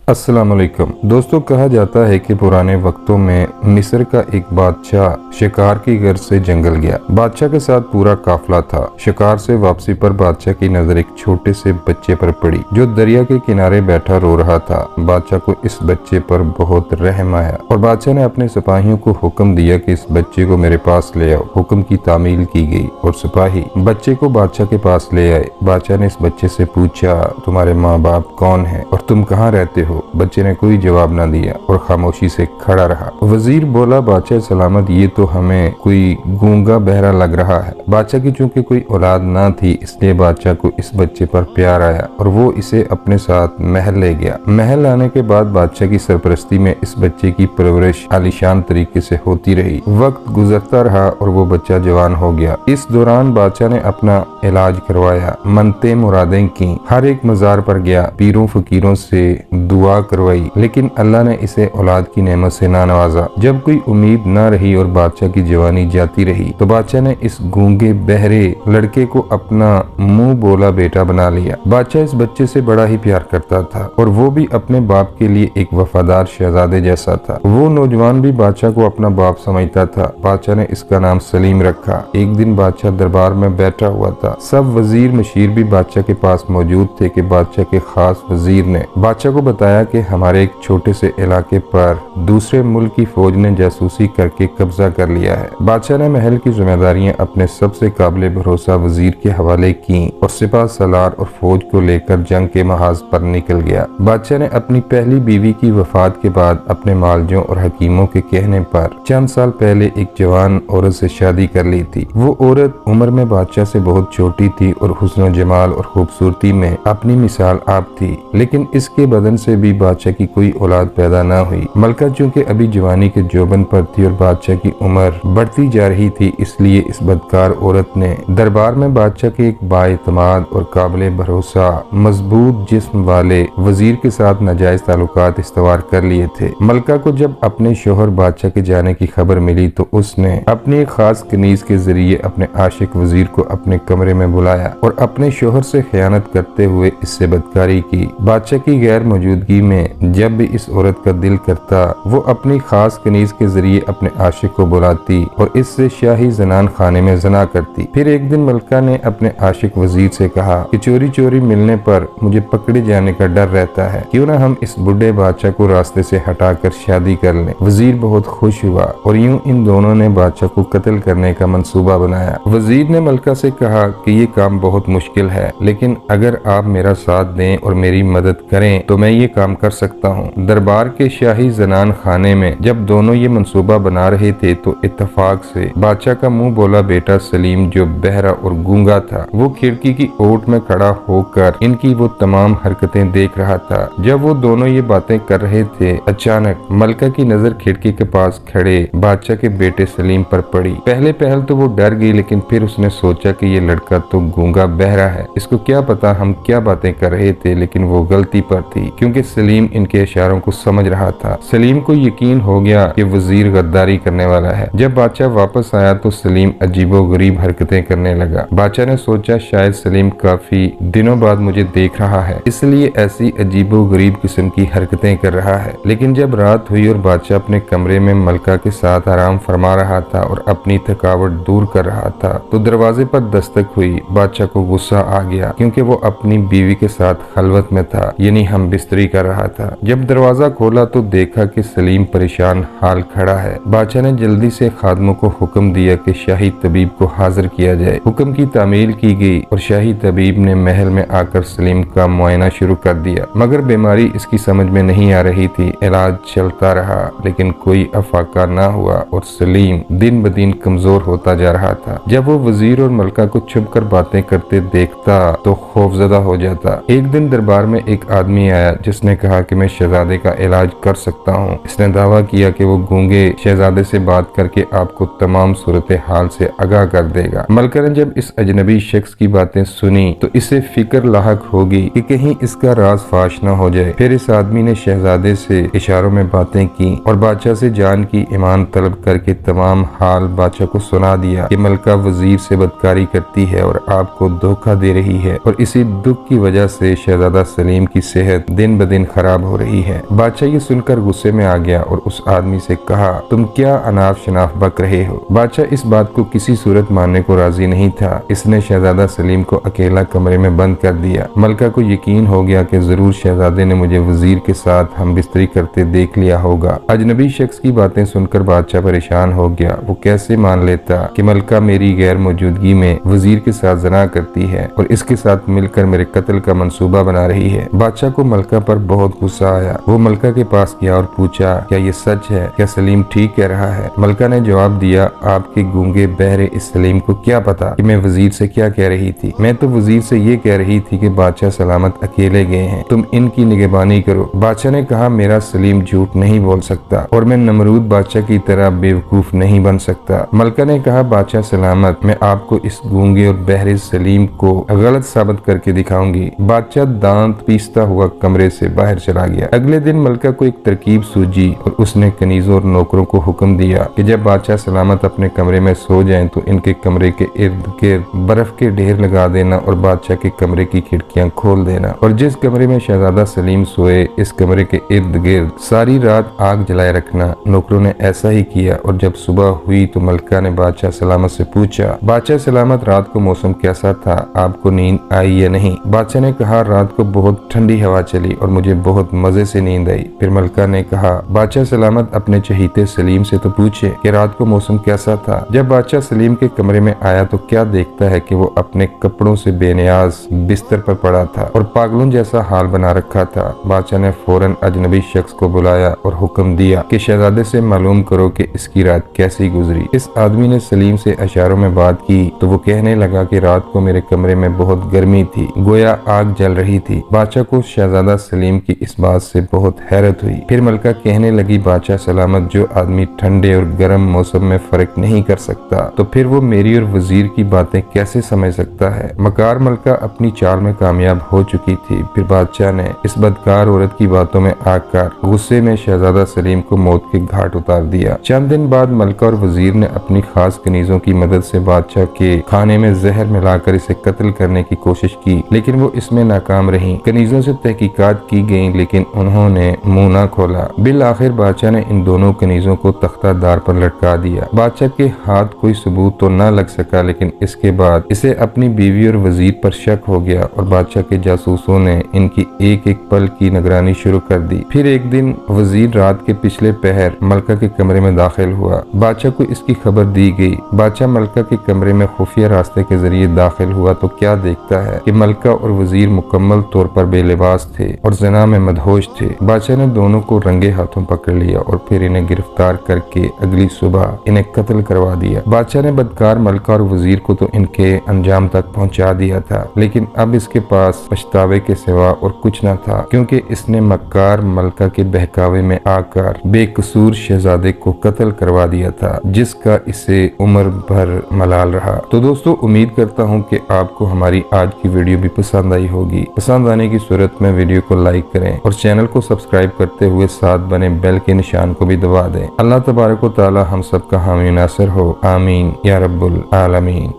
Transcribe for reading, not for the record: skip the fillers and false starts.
अस्सलाम वालेकुम दोस्तों, कहा जाता है कि पुराने वक्तों में मिस्र का एक बादशाह शिकार की गर्ज से जंगल गया। बादशाह के साथ पूरा काफिला था। शिकार से वापसी पर बादशाह की नजर एक छोटे से बच्चे पर पड़ी जो दरिया के किनारे बैठा रो रहा था। बादशाह को इस बच्चे पर बहुत रहम आया और बादशाह ने अपने सिपाहियों को हुक्म दिया कि इस बच्चे को मेरे पास ले आओ। हुक्म की तामील की गई और सिपाही बच्चे को बादशाह के पास ले आए। बादशाह ने इस बच्चे से पूछा, तुम्हारे माँ बाप कौन है और तुम कहाँ रहते हो? बच्चे ने कोई जवाब न दिया और खामोशी से खड़ा रहा। वजीर बोला, बादशाह सलामत, ये तो हमें कोई गूंगा बहरा लग रहा है। बादशाह की चूंकि कोई औलाद न थी, इसलिए बादशाह को इस बच्चे पर प्यार आया और वो इसे अपने साथ महल ले गया। महल आने के बाद बादशाह की सरपरस्ती में इस बच्चे की परवरिश आलीशान तरीके से होती रही। वक्त गुजरता रहा और वो बच्चा जवान हो गया। इस दौरान बादशाह ने अपना इलाज करवाया, मनते मुरादें की, हर एक मजार पर गया, पीरों फकीरों से दुआ करवाई, लेकिन अल्लाह ने इसे औलाद की नेमत से ना नवाजा। जब कोई उम्मीद न रही और बादशाह की जवानी जाती रही तो बादशाह ने इस गूंगे बहरे लड़के को अपना मुंह बोला बेटा बना लिया। बादशाह इस बच्चे से बड़ा ही प्यार करता था और वो भी अपने बाप के लिए एक वफादार शहजादे जैसा था। वो नौजवान भी बादशाह को अपना बाप समझता था। बादशाह ने इसका नाम सलीम रखा। एक दिन बादशाह दरबार में बैठा हुआ था। सब वजीर मशीर भी बादशाह के पास मौजूद थे कि बादशाह के खास वजीर ने बादशाह को बताया कि हमारे एक छोटे से इलाके पर दूसरे मुल्क की फौज ने जासूसी करके कब्जा कर लिया है। बादशाह ने महल की जिम्मेदारियां अपने सबसे काबिल भरोसा वजीर के हवाले की और सिपा सलार और फौज को लेकर जंग के महाज पर निकल गया। बादशाह ने अपनी पहली बीवी की वफात के बाद अपने मालजों और हकीमों के कहने पर चंद साल पहले एक जवान औरत से शादी कर ली थी। वो औरत उम्र में बादशाह से बहुत छोटी थी और हुस्न जमाल और खूबसूरती में अपनी मिसाल आप थी, लेकिन इसके बदन से भी बादशाह की कोई औलाद पैदा न हुई। मलका चूंकि अभी जवानी के जोबन पर थी और बादशाह की उम्र बढ़ती जा रही थी, इसलिए इस बदकार औरत ने दरबार में बादशाह के एक बाएतमाद और काबिल भरोसा मजबूत जिस्म वाले वजीर के साथ नाजायज ताल्लुकात इस्तवार कर लिए थे। मलका को जब अपने शोहर बादशाह के जाने की खबर मिली तो उसने अपनी एक खास कनीज के जरिए अपने आशिक वजीर को अपने कमरे में बुलाया और अपने शोहर से खयानत करते हुए इससे बदकारी की। बादशाह की गैर मौजूदगी में जब भी इस औरत का दिल करता वो अपनी खास कनीज के जरिए अपने आशिक को बुलाती और इससे शाही जनान खाने में जना करती। फिर एक दिन मलका ने अपने आशिक वजीर से कहा कि चोरी चोरी मिलने पर मुझे पकड़े जाने का डर रहता है, क्यों ना हम इस बुढ़े बादशाह को रास्ते से हटाकर शादी कर लें। वजीर बहुत खुश हुआ और यूं इन दोनों ने बादशाह को कत्ल करने का मंसूबा बनाया। वजीर ने मलका से कहा कि ये काम बहुत मुश्किल है, लेकिन अगर आप मेरा साथ दें और मेरी मदद करें तो मैं ये काम कर सकता हूँ। दरबार के शाही जनान खाने में जब दोनों ये मंसूबा बना रहे थे तो इत्तेफाक से बादशाह का मुंह बोला बेटा सलीम, जो बहरा और गूंगा था, वो खिड़की की ओट में खड़ा होकर इनकी वो तमाम हरकतें देख रहा था। जब वो दोनों ये बातें कर रहे थे, अचानक मलका की नजर खिड़की के पास खड़े बादशाह के बेटे सलीम पर पड़ी। पहले पहल तो वो डर गई, लेकिन फिर उसने सोचा कि ये लड़का तो गूंगा बहरा है, इसको क्या पता हम क्या बातें कर रहे थे। लेकिन वो गलती पर थी क्योंकि सलीम इनके इशारों को समझ रहा था। सलीम को यकीन हो गया कि वजीर गद्दारी करने वाला है। जब बादशाह वापस आया तो सलीम अजीबो गरीब हरकतें करने लगा। बादशाह ने सोचा शायद सलीम काफी दिनों बाद मुझे देख रहा है, इसलिए ऐसी अजीबो गरीब किस्म की हरकतें कर रहा है। लेकिन जब रात हुई और बादशाह अपने कमरे में मलका के साथ आराम फरमा रहा था और अपनी थकावट दूर कर रहा था तो दरवाजे पर दस्तक हुई। बादशाह को गुस्सा आ गया क्योंकि वो अपनी बीवी के साथ खलवत में था, यानी हम बिस्तरी कर रहा था। जब दरवाजा खोला तो देखा कि सलीम परेशान हाल खड़ा है। बादशाह ने जल्दी से खादमों को हुक्म दिया कि शाही तबीब को हाजिर किया जाए। हुक्म की तामील की गई और शाही तबीब ने महल में आकर सलीम का मुआयना शुरू कर दिया, मगर बीमारी इसकी समझ में नहीं आ रही थी। इलाज चलता रहा लेकिन कोई अफाका ना हुआ और सलीम दिन ब दिन कमजोर होता जा रहा था। जब वो वजीर और मलका को छुप कर बातें करते देखता तो खौफजदा हो जाता। एक दिन दरबार में एक आदमी आया जिसने कहा कि मैं शहजादे का इलाज कर सकता हूँ। इसने दावा किया कि वो गूंगे शहजादे से बात करके आपको तमाम सूरत हाल से आगाह कर देगा। मलका ने जब इस अजनबी शख्स की बातें सुनी तो इसे फिक्र लाहक होगी कि कहीं इसका राज फाश न हो जाए। फिर इस आदमी ने शहजादे से इशारों में बातें की और बादशाह से जान की ईमान तलब करके तमाम हाल बादशाह को सुना दिया कि मलका वजीर से बदकारी करती है और आपको धोखा दे रही है और इसी दुख की वजह से शहजादा सलीम की सेहत दिन ब दिन खराब हो रही है। बादशाह ये सुनकर गुस्से में आ गया और उस आदमी से कहा, तुम क्या अनाप शनाप बक रहे हो। बादशाह इस बात को किसी सूरत मानने को राजी नहीं था। इसने शहजादा सलीम को अकेला कमरे में बंद कर दिया। मलका को यकीन हो गया कि जरूर शहजादे ने मुझे वजीर के साथ हम बिस्तरी करते देख लिया होगा। अजनबी शख्स की बातें सुनकर बादशाह परेशान हो गया। वो कैसे मान लेता कि मलका मेरी गैर मौजूदगी में वजीर के साथ जना करती है और इसके साथ मिलकर मेरे कत्ल का मंसूबा बना रही है। बादशाह को मलका पर बहुत गुस्सा आया। वो मलका के पास गया और पूछा, क्या ये सच है? क्या सलीम ठीक कह रहा है? मलका ने जवाब दिया, आपके गूंगे बहरे इस सलीम को क्या पता कि मैं वजीर से क्या कह रही थी। मैं तो वजीर से ये कह रही थी कि बादशाह सलामत अकेले गए हैं, तुम इनकी निगहबानी करो। बादशाह ने कहा, मेरा सलीम झूठ नहीं बोल सकता और मैं नमरूद बादशाह की तरह बेवकूफ नहीं बन सकता। मलका ने कहा, बादशाह सलामत, मैं आपको इस गूंगे और बहरे सलीम को गलत साबित करके दिखाऊंगी। बादशाह दांत पीसता हुआ कमरे से बाहर चला गया। अगले दिन मलका को एक तरकीब सूझी और उसने कनीजों और नौकरों को हुक्म दिया कि जब बादशाह सलामत अपने कमरे में सो जाएं तो इनके कमरे के इर्द गिर्द बर्फ के ढेर लगा देना और बादशाह के कमरे की खिड़कियां खोल देना और जिस कमरे में शहजादा सलीम सोए इस कमरे के इर्द गिर्द सारी रात आग जलाए रखना। नौकरों ने ऐसा ही किया और जब सुबह हुई तो मलका ने बादशाह सलामत से पूछा, बादशाह सलामत, रात को मौसम कैसा था? आपको नींद आई या नहीं? बादशाह ने कहा, रात को बहुत ठंडी हवा चली और मुझे बहुत मजे से नींद आई। फिर मलका ने कहा, बादशाह सलामत, अपने चहीते सलीम से तो पूछे कि रात को मौसम कैसा था। जब बादशाह सलीम के कमरे में आया तो क्या देखता है कि वो अपने कपड़ों से बेनियाज बिस्तर पर पड़ा था और पागलों जैसा हाल बना रखा था। बादशाह ने फौरन अजनबी शख्स को बुलाया और हुक्म दिया कि शहजादे से मालूम करो कि इसकी रात कैसी गुजरी। इस आदमी ने सलीम से इशारों में बात की तो वो कहने लगा कि रात को मेरे कमरे में बहुत गर्मी थी, गोया आग जल रही थी। बादशाह को शहजादा सलीम की इस बात से बहुत हैरत हुई। फिर मलका कहने लगी, बादशाह सलामत, जो आदमी ठंडे और गर्म मौसम में फर्क नहीं कर सकता तो फिर वो मेरी और वजीर की बातें कैसे समझ सकता है। मकार मलका अपनी चाल में कामयाब हो चुकी थी। फिर बादशाह ने इस बदकार औरत की बातों में आकर गुस्से में शहजादा सलीम को मौत के घाट उतार दिया। चंद दिन बाद मलका और वजीर ने अपनी खास कनीजों की मदद से बादशाह के खाने में जहर मिलाकर इसे कत्ल करने की कोशिश की, लेकिन वो इसमें नाकाम रही। कनीजों से तहकीकात की गई लेकिन उन्होंने मुंह न खोला। बिल आखिर बादशाह ने इन दोनों कनीजों को तख्तादार पर लटका दिया। बादशाह के हाथ कोई सबूत तो न लग सका लेकिन इसके बाद इसे अपनी बीवी और वजीर पर शक हो गया और बादशाह के जासूसों ने इनकी एक एक पल की निगरानी शुरू कर दी। फिर एक दिन वजीर रात के पिछले पहर मलका के कमरे में दाखिल हुआ। बादशाह को इसकी खबर दी गई। बादशाह मलका के कमरे में खुफिया रास्ते के जरिए दाखिल हुआ तो क्या देखता है कि मलका और वजीर मुकम्मल तौर पर बेलिबास थे और जना में मदहोश थे। बादशाह ने दोनों को रंगे हाथों पकड़ लिया और फिर इन्हें गिरफ्तार करके अगली सुबह इन्हें कत्ल करवा दिया। बादशाह ने बदकार मलका और वजीर को तो इनके अंजाम तक पहुंचा दिया था लेकिन अब इसके पास पछतावे के सिवा और कुछ न था क्योंकि इसने मक्कार मलका के बहकावे में आकर बेकसूर शहजादे को कत्ल करवा दिया था जिसका इसे उम्र भर मलाल रहा। तो दोस्तों, उम्मीद करता हूँ कि आपको हमारी आज की वीडियो भी पसंद आई होगी। पसंद आने की सूरत में वीडियो को लाइक करें और चैनल को सब्सक्राइब करते हुए साथ बने बेल के निशान को भी दबा दें। अल्लाह तबारक व तआला हम सब का हामी नासिर हो। आमीन या रब्बुल आलमीन।